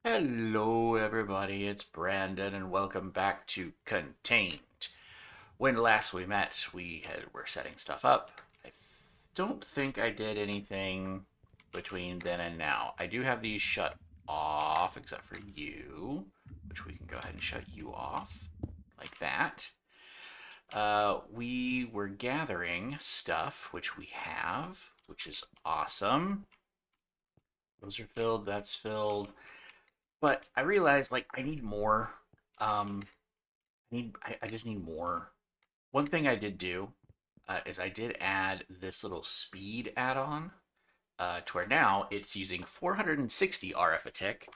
Hello, everybody. It's Brandon, and welcome back to Contained. When last we met, were setting stuff up. Don't think I did anything between then and now. I do have these shut off, except for you, which we can go ahead and shut you off like that. We were gathering stuff, which we have, which is awesome. Those are filled. That's filled. But I realized like I need more. Um, I just need more. One thing I did do is I did add this little speed add-on to where now it's using 460 RF a tick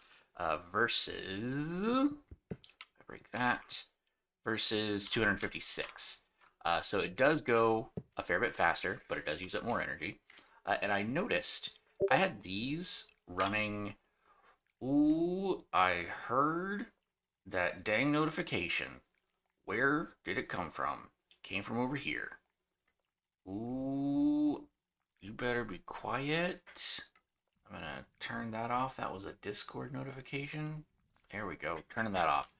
versus I break that versus 256. So it does go a fair bit faster, but it does use up more energy. And I noticed I had these running. Ooh, I heard that dang notification. Where did it come from? It came from over here. Ooh, you better be quiet. I'm gonna turn that off. That was a Discord notification. There we go, turning that off.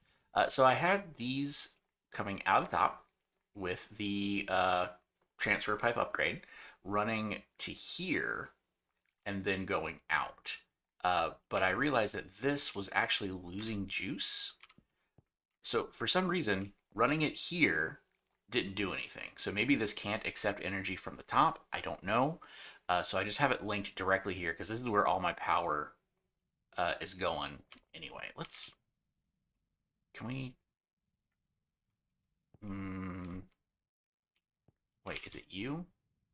So I had these coming out of the top with the transfer pipe upgrade running to here and then going out. But I realized that this was actually losing juice. So for some reason, running it here didn't do anything. So maybe this can't accept energy from the top. I don't know. So I just have it linked directly here because this is where all my power is going. Anyway, let's. Can we? Mm, wait, is it you?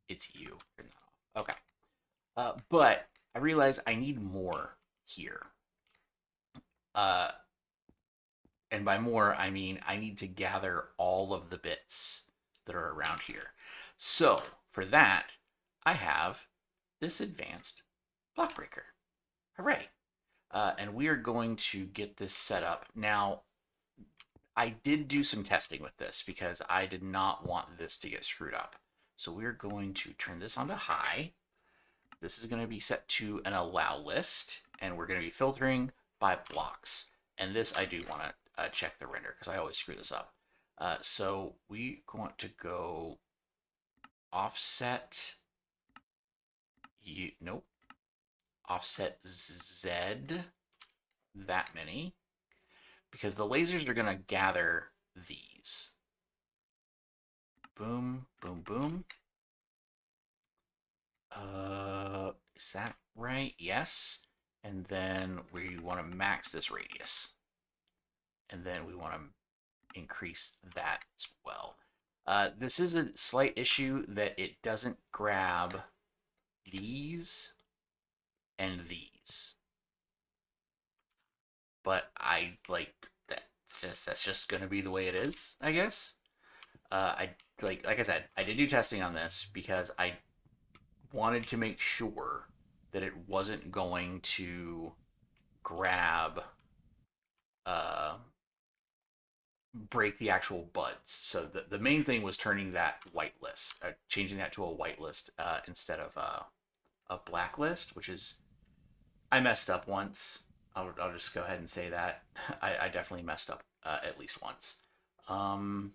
It's you. Turn that off. Okay. But I realize I need more here. Uh, and by more, I mean I need to gather all of the bits that are around here. So for that, I have this advanced block breaker. Hooray! And we are going to get this set up. Now, I did do some testing with this because I did not want this to get screwed up. So we're going to turn this on to high. This is going to be set to an allow list, and we're going to be filtering by blocks. And this I do want to check the render because I always screw this up. So we want to go offset. Nope. Offset Z that many because the lasers are going to gather these. Boom, boom, boom. Is that right? Yes. And then we want to max this radius. And then we want to increase that as well. This is a slight issue that it doesn't grab these and these. But I like that's just gonna be the way it is, I guess. I like I said, I did do testing on this because I wanted to make sure that it wasn't going to grab uh break the actual buds. So the main thing was turning that whitelist, changing that to a whitelist instead of a blacklist, which is I messed up once. I'll just go ahead and say that I definitely messed up at least once. Um,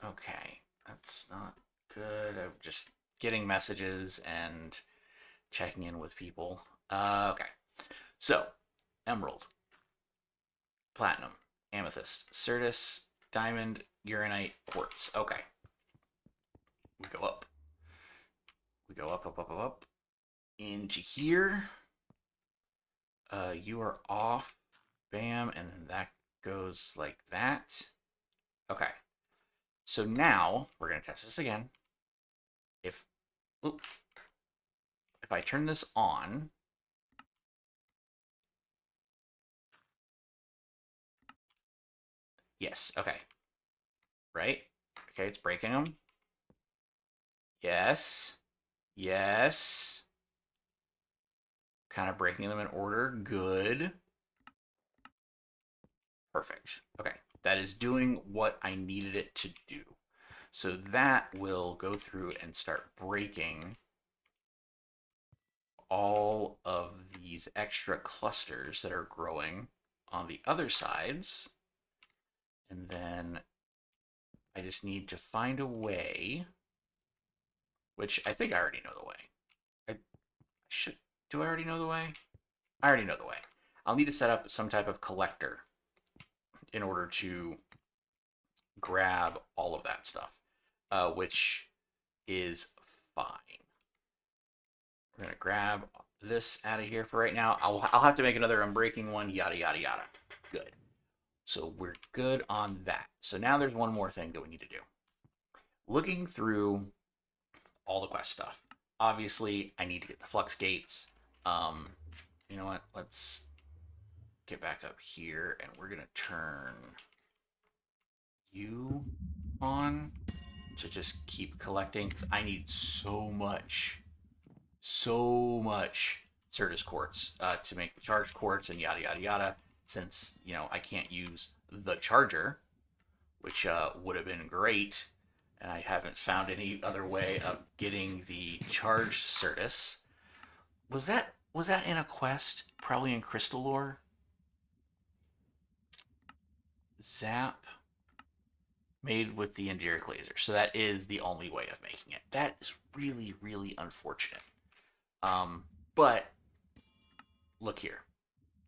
okay, that's not good. I'm just getting messages and checking in with people. Okay, so emerald, platinum, amethyst, certus, diamond, uranite, quartz. Okay, we go up. We go up, up, up, up, up into here. You are off. Bam, and then that goes like that. Okay. So now we're gonna test this again. If oop, if I turn this on, yes. Okay. Right. Okay, it's breaking them. Yes. Yes. Kind of breaking them in order. Good. Perfect. Okay. That is doing what I needed it to do. So that will go through and start breaking all of these extra clusters that are growing on the other sides. And then I just need to find a way, which I think I already know the way. I should, do I already know the way? I already know the way. I'll need to set up some type of collector in order to grab all of that stuff, which is fine. We're going to grab this out of here for right now. I'll have to make another unbreaking one, yada, yada, yada. Good. So we're good on that. So now there's one more thing that we need to do. Looking through all the quest stuff. Obviously, I need to get the flux gates. You know what? Let's get back up here, and we're going to turn you on to just keep collecting, because I need so much Certus quartz to make the charge quartz and yada yada yada. Since I can't use the charger, which would have been great, and I haven't found any other way of getting the charged Certus. Was that in a quest? Probably in Crystal Lore. Zap made with the Enderic laser. So that is the only way of making it. That is really, really unfortunate. But look here.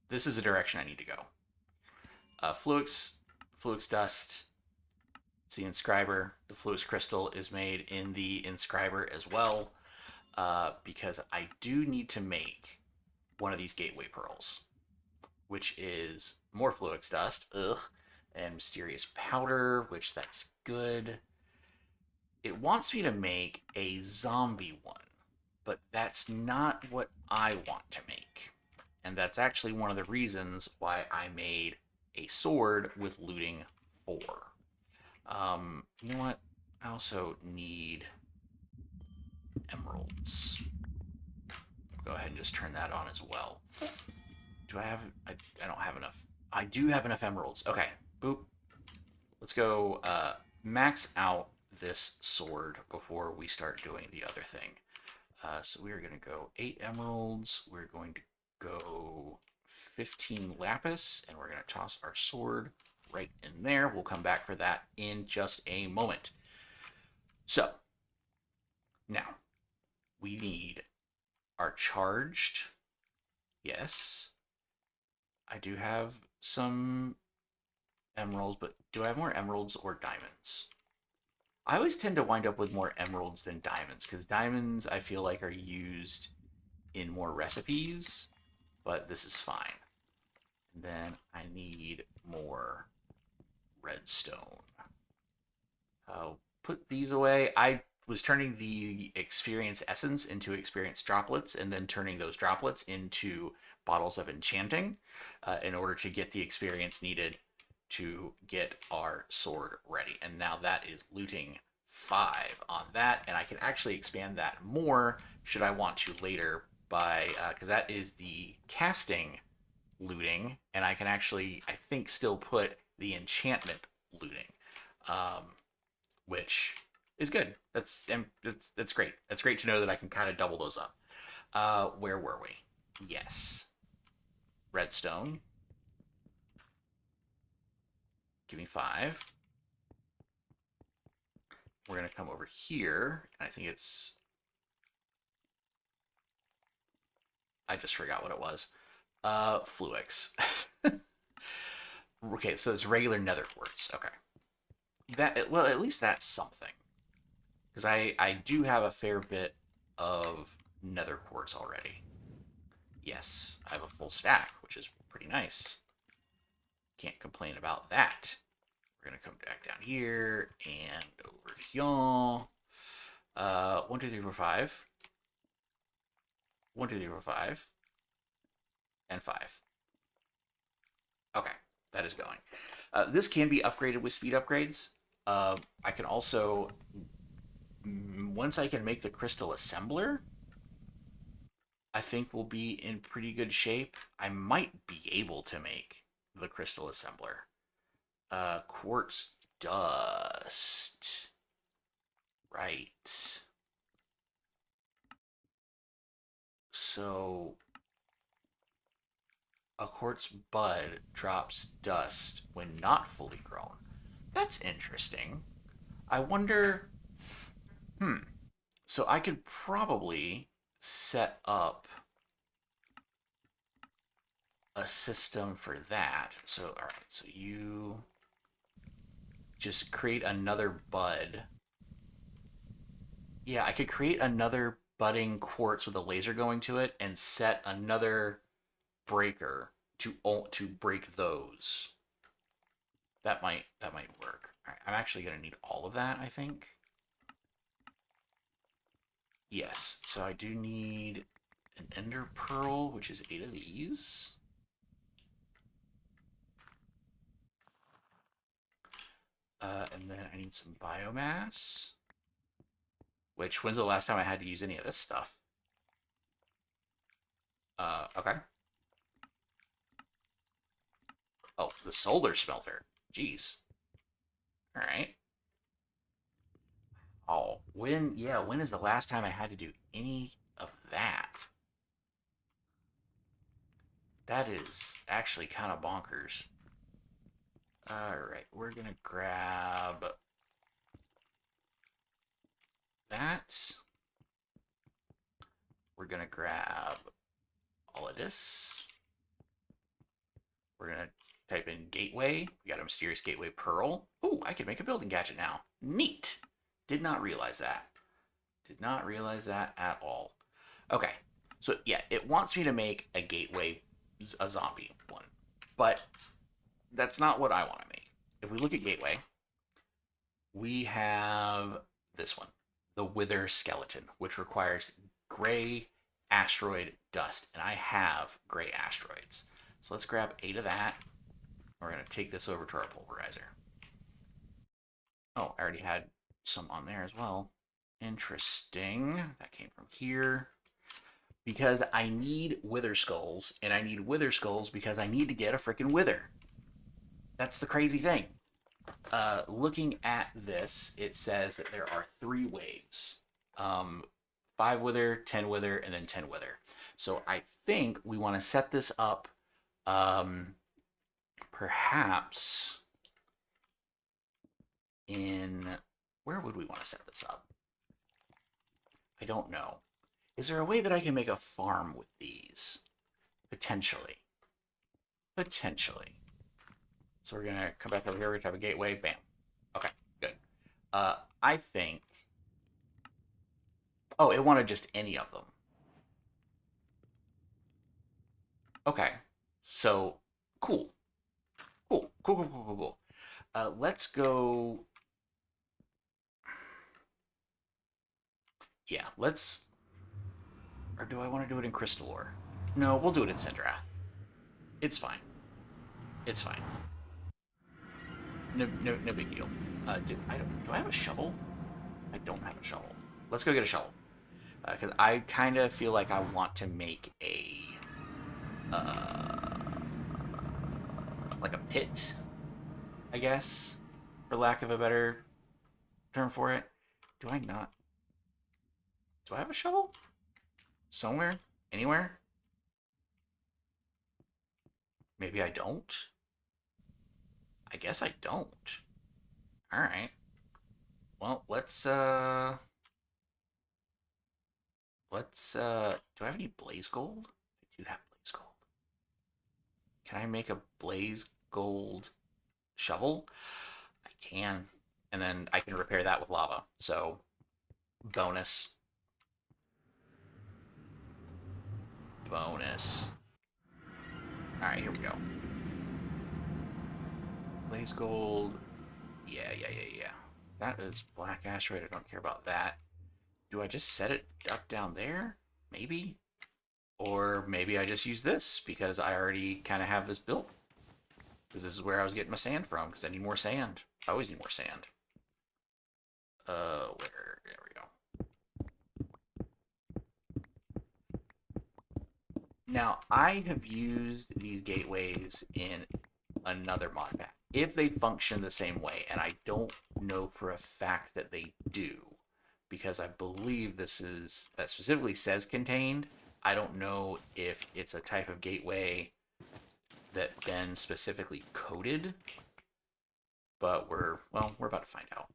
This is the direction I need to go. Fluix dust. It's the inscriber. The Fluix crystal is made in the inscriber as well, because I do need to make one of these gateway pearls, which is more Fluix dust, and mysterious powder, which that's good. It wants me to make a zombie one, but that's not what I want to make. And that's actually one of the reasons why I made a sword with looting 4. You know what? I also need emeralds. Go ahead and just turn that on as well. Do I have... I don't have enough. I do have enough emeralds. Okay. Boop. Let's go max out this sword before we start doing the other thing. So we are going to go 8 emeralds. We're going to go 15 lapis, and we're going to toss our sword right in there. We'll come back for that in just a moment. So now we need our charged. Yes, I do have some emeralds, but do I have more emeralds or diamonds? I always tend to wind up with more emeralds than diamonds, because diamonds I feel like are used in more recipes, but this is fine. And then I need more redstone. I'll put these away. I was turning the experience essence into experience droplets, and then turning those droplets into bottles of enchanting in order to get the experience needed to get our sword ready. And now that is looting 5 on that, and I can actually expand that more should I want to later by because that is the casting looting, and I can actually, I think, still put the enchantment looting, which is good. That's great. That's great to know that I can kind of double those up. Where were we? Yes, redstone. Give me 5. We're gonna come over here, and I think it's... I just forgot what it was. Fluix. Okay, so it's regular nether quartz. Okay. That, well, at least that's something. Because I do have a fair bit of nether quartz already. Yes, I have a full stack, which is pretty nice. Can't complain about that. We're going to come back down here and over here. 1, 2, 3, 4, 5. 1, 2, 3, 4, 5. And 5. Okay, that is going. This can be upgraded with speed upgrades. I can also, once I can make the crystal assembler, I think we'll be in pretty good shape. I might be able to make the crystal assembler. Quartz dust. Right. So, A quartz bud drops dust when not fully grown. That's interesting. I wonder. Hmm. So I could probably set up a system for that. So, all right. So you just create another bud. Yeah, I could create another budding quartz with a laser going to it and set another breaker to break those. That might work. All right, I'm actually gonna need all of that, I think. Yes, so I do need an ender pearl, which is 8 of these. And then I need some biomass. Which, when's the last time I had to use any of this stuff? Okay. Oh, the solar smelter. Jeez. All right. Oh, when is the last time I had to do any of that? That is actually kind of bonkers. All right, we're gonna grab that. We're gonna grab all of this. We're gonna type in gateway. We got a mysterious gateway pearl. Oh, I can make a building gadget now. Neat. Did not realize that. Did not realize that at all. Okay, so yeah, it wants me to make a gateway, a zombie one, but that's not what I want to make. If we look at gateway, we have this one, the wither skeleton, which requires gray asteroid dust, and I have gray asteroids. So let's grab 8 of that. We're going to take this over to our pulverizer. Oh, I already had some on there as well. Interesting. That came from here. Because I need wither skulls, and I need wither skulls because I need to get a freaking wither. That's the crazy thing. Looking at this, it says that there are 3 waves. 5 wither, 10 wither, and then 10 wither. So I think we want to set this up perhaps in... Where would we want to set this up? I don't know. Is there a way that I can make a farm with these? Potentially. Potentially. So we're going to come back over here. We're going to have a gateway. Bam. Okay, good. I think... Oh, it wanted just any of them. Okay. So, cool. Cool. Cool, cool, cool, cool, cool. Let's go... Yeah, let's... Or do I want to do it in Crystal Ore? No, we'll do it in Sendrath. It's fine. It's fine. No big deal. Do I have a shovel? I don't have a shovel. Let's go get a shovel. Because I kind of feel like I want to make a... like a pit, I guess, for lack of a better term for it. Do I not? Do I have a shovel? Somewhere? Anywhere? Maybe I don't? I guess I don't. Alright. Well, do I have any blaze gold? I do have blaze gold. Can I make a blaze gold shovel? I can. And then I can repair that with lava. So, bonus. Bonus. Alright, here we go. Blaze gold. Yeah. That is black asteroid. I don't care about that. Do I just set it up down there? Maybe? Or maybe I just use this because I already kind of have this built. Because this is where I was getting my sand from, because I need more sand. I always need more sand. Where? There we go. Now, I have used these gateways in another mod pack. If they function the same way, and I don't know for a fact that they do, because I believe this is, that specifically says contained. I don't know if it's a type of gateway that Ben specifically coded, but we're about to find out.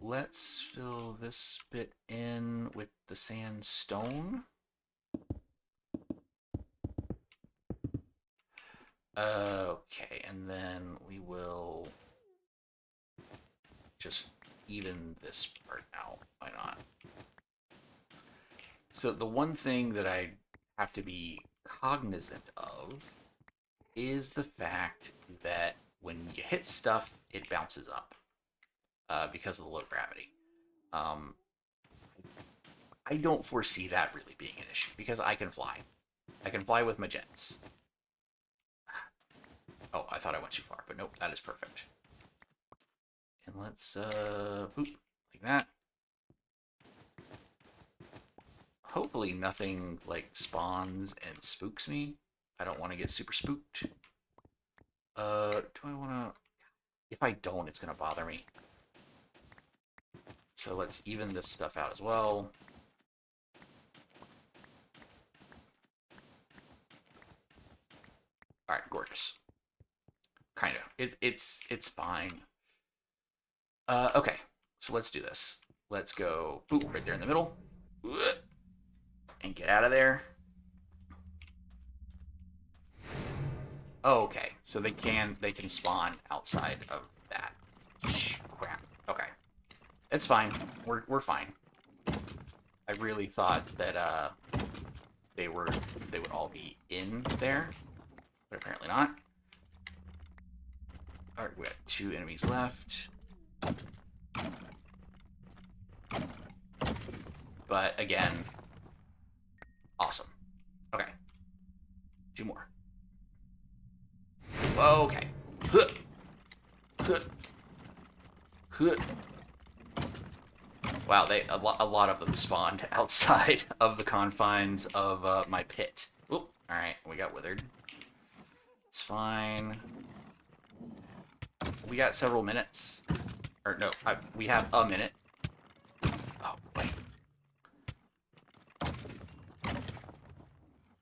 Let's fill this bit in with the sandstone. Okay, and then we will just even this part out. Why not? So the one thing that I have to be cognizant of is the fact that when you hit stuff, it bounces up because of the low gravity. Um, I don't foresee that really being an issue because I can fly. I can fly with my jets. Oh, I thought I went too far, but nope, that is perfect. And let's boop like that. Hopefully nothing like spawns and spooks me. I don't want to get super spooked. Do I want to? If I don't, it's gonna bother me. So let's even this stuff out as well. All right, gorgeous. Kind of. It's fine. Okay. So let's do this. Let's go boop right there in the middle. And get out of there. Oh, okay. So they can spawn outside of that. Crap. Okay. It's fine. We're fine. I really thought that they would all be in there, but apparently not. Alright, we got 2 enemies left. But again, awesome. Okay. 2 more. Okay. Wow, a lot of them spawned outside of the confines of my pit. Oop. All right, we got withered. It's fine. We got several minutes. Or no, we have a minute. Oh boy. All right,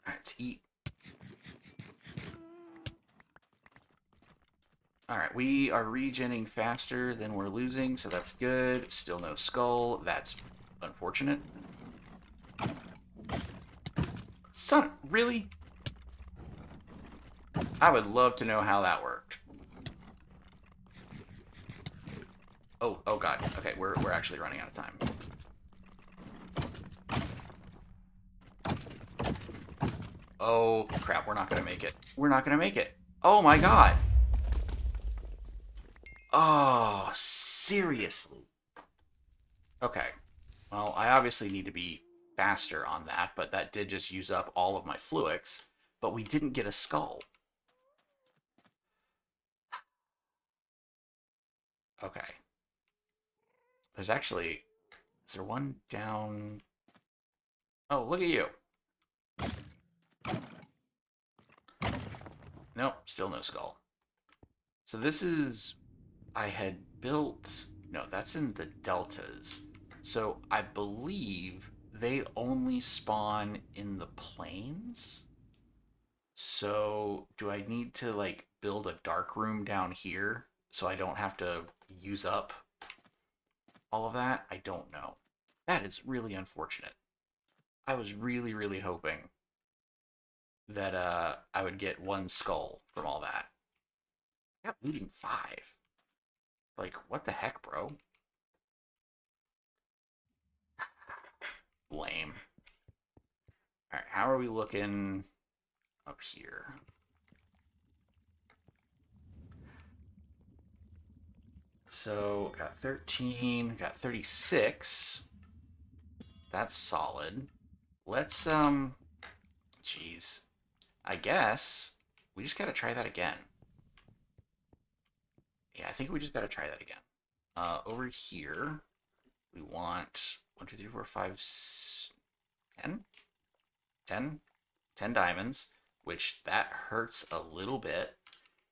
let's eat. All right, we are regenning faster than we're losing, so that's good. Still no skull. That's unfortunate. Son, really? I would love to know how that worked. Oh god. Okay, we're actually running out of time. Oh crap, we're not gonna make it. We're not gonna make it. Oh my god. Oh, seriously. Okay. Well, I obviously need to be faster on that, but that did just use up all of my fluix. But we didn't get a skull. Okay. There's actually... Is there one down... Oh, look at you. Nope, still no skull. So this is... I had built... No, that's in the deltas. So I believe they only spawn in the plains. So do I need to like build a dark room down here so I don't have to use up all of that? I don't know. That is really unfortunate. I was really, really hoping that I would get 1 skull from all that. I got looting 5. Like, what the heck, bro? Lame. Alright, how are we looking up here? So, got 13, got 36. That's solid. Let's, jeez. I guess we just gotta try that again. Yeah, I think we just gotta try that again. Over here, we want 1, 2, 3, 4, 5, 10? 10? 10 diamonds, which that hurts a little bit.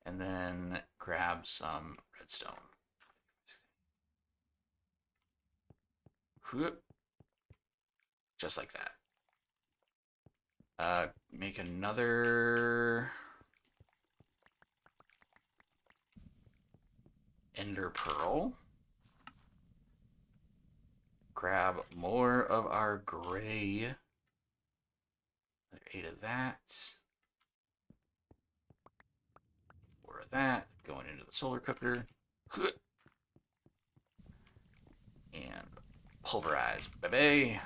And then grab some redstone. Just like that. Make another ender pearl. Grab more of our gray. Another 8 of that. 4 of that. Going into the solar cooker. And pulverize, baby.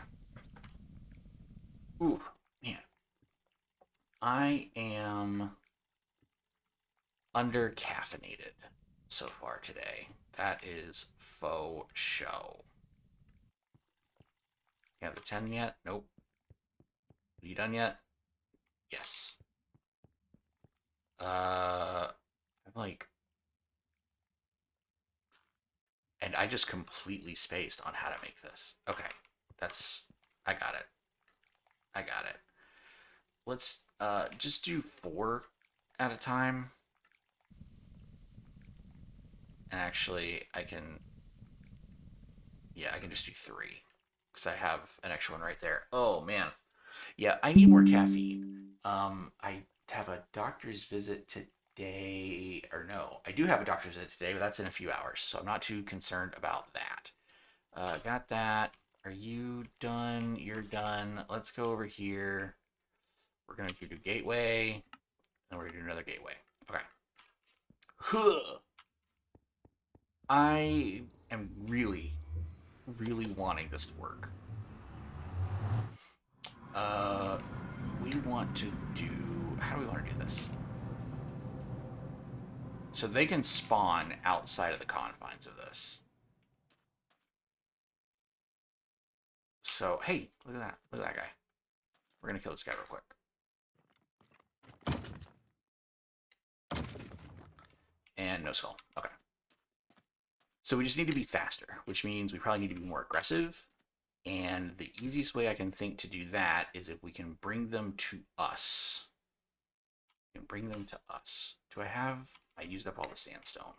Ooh, man. I am under caffeinated so far today. That is faux show. You have the 10 yet? Nope. Are you done yet? Yes. I'm like, and I just completely spaced on how to make this. Okay, I got it. I got it. Let's just do 4 at a time. And actually, I can just do 3 because I have an extra one right there. Oh man, yeah, I need more caffeine. I have a doctor's visit today, or no, I do have a doctor's visit today, but that's in a few hours, so I'm not too concerned about that. Got that. Are you done? You're done. Let's go over here. We're gonna do gateway, and we're gonna do another gateway. Okay. I am really, really wanting this to work. We want to do. How do we want to do this? So they can spawn outside of the confines of this. So, hey, look at that. Look at that guy. We're going to kill this guy real quick. And no skull. Okay. So we just need to be faster, which means we probably need to be more aggressive. And the easiest way I can think to do that is if we can bring them to us. We can bring them to us. Do I have... I used up all the sandstone.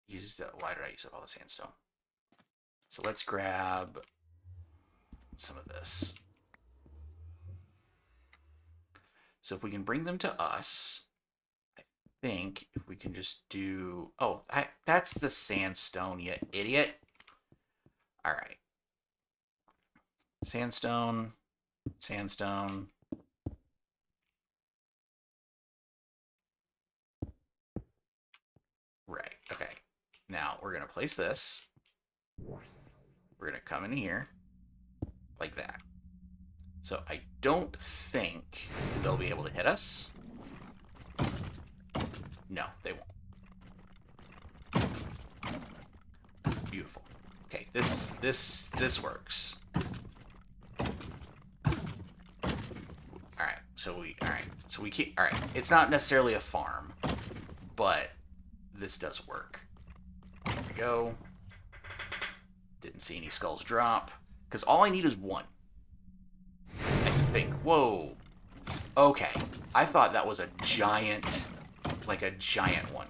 Why did I use up all the sandstone? So let's grab some of this. So if we can bring them to us, I think if we can just do... Oh, that's the sandstone, you idiot. All right. Sandstone, sandstone. Right, okay. Now we're going to place this. We're going to come in here like that. So I don't think they'll be able to hit us. No, they won't. Beautiful. Okay, this works. So we keep. All right, it's not necessarily a farm, but this does work. There we go. Didn't see any skulls drop because all I need is 1. I think. Whoa. Okay. I thought that was a giant, like a giant one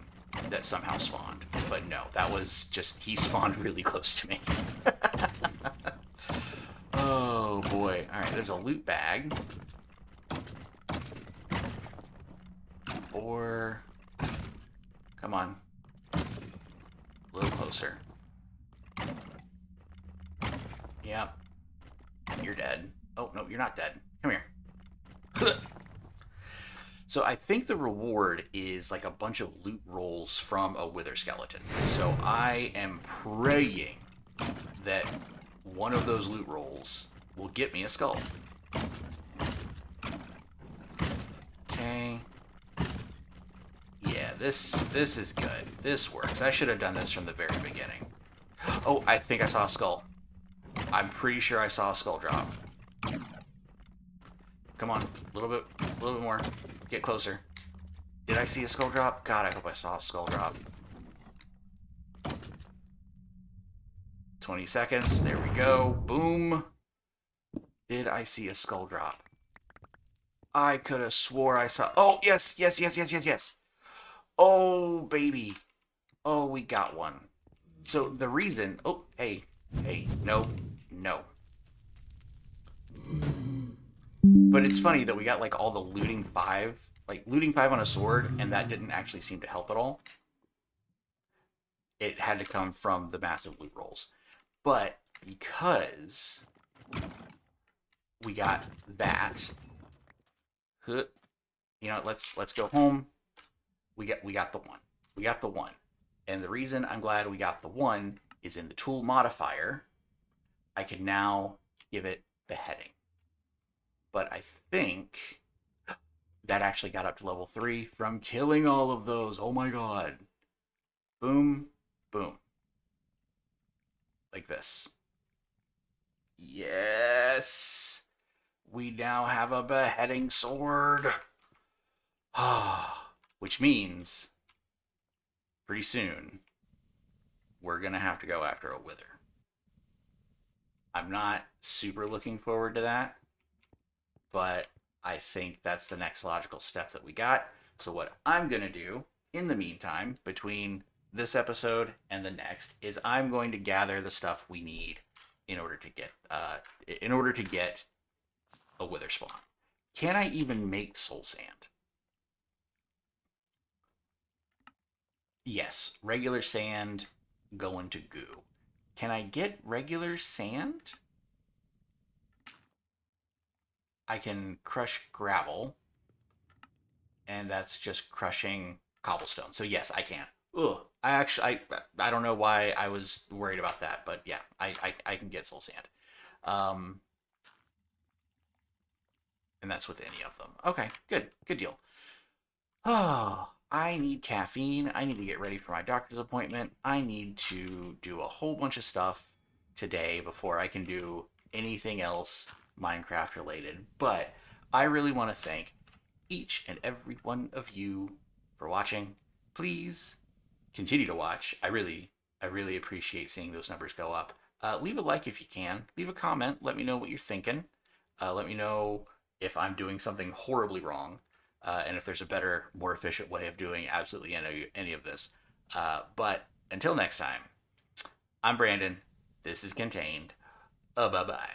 that somehow spawned, but no, that was just he spawned really close to me. Oh boy. All right. There's a loot bag. 4. Come on. A little closer. Yep. You're dead. Oh, no, you're not dead. Come here. So I think the reward is like a bunch of loot rolls from a wither skeleton. So I am praying that one of those loot rolls will get me a skull. Okay. Yeah, this is good. This works. I should have done this from the very beginning. Oh, I think I saw a skull. I'm pretty sure I saw a skull drop. Come on, a little bit more. Get closer. Did I see a skull drop? God, I hope I saw a skull drop. 20 seconds. There we go. Boom. Did I see a skull drop? I could have swore I saw... Oh, yes. Oh, baby. Oh, we got one. So the reason... Oh, hey. No. But it's funny that we got like all the looting 5 like looting 5 on a sword, and that didn't actually seem to help at all. It had to come from the massive loot rolls. But because we got that, you know, let's go home. We got the one. We got the one. And the reason I'm glad we got the one is in the tool modifier, I can now give it beheading. But I think that actually got up to level 3 from killing all of those. Oh my god. Boom, boom. Like this. Yes! We now have a beheading sword. Which means pretty soon we're going to have to go after a wither. I'm not super looking forward to that, but I think that's the next logical step that we got. So, what I'm going to do in the meantime, between this episode and the next, is I'm going to gather the stuff we need in order to get a wither spawn. Can I even make soul sand? Yes, regular sand going to goo. Can I get regular sand? I can crush gravel, and that's just crushing cobblestone. So yes, I can. Ugh. I don't know why I was worried about that, but yeah, I can get soul sand. Um, and that's with any of them. Okay, good deal. Oh, I need caffeine. I need to get ready for my doctor's appointment. I need to do a whole bunch of stuff today before I can do anything else Minecraft related. But I really want to thank each and every one of you for watching. Please continue to watch. I really appreciate seeing those numbers go up. Leave a like if you can. Leave a comment. Let me know what you're thinking. Let me know if I'm doing something horribly wrong, and if there's a better, more efficient way of doing absolutely any of this. But until next time, I'm Brandon. This is Contained. Bye bye.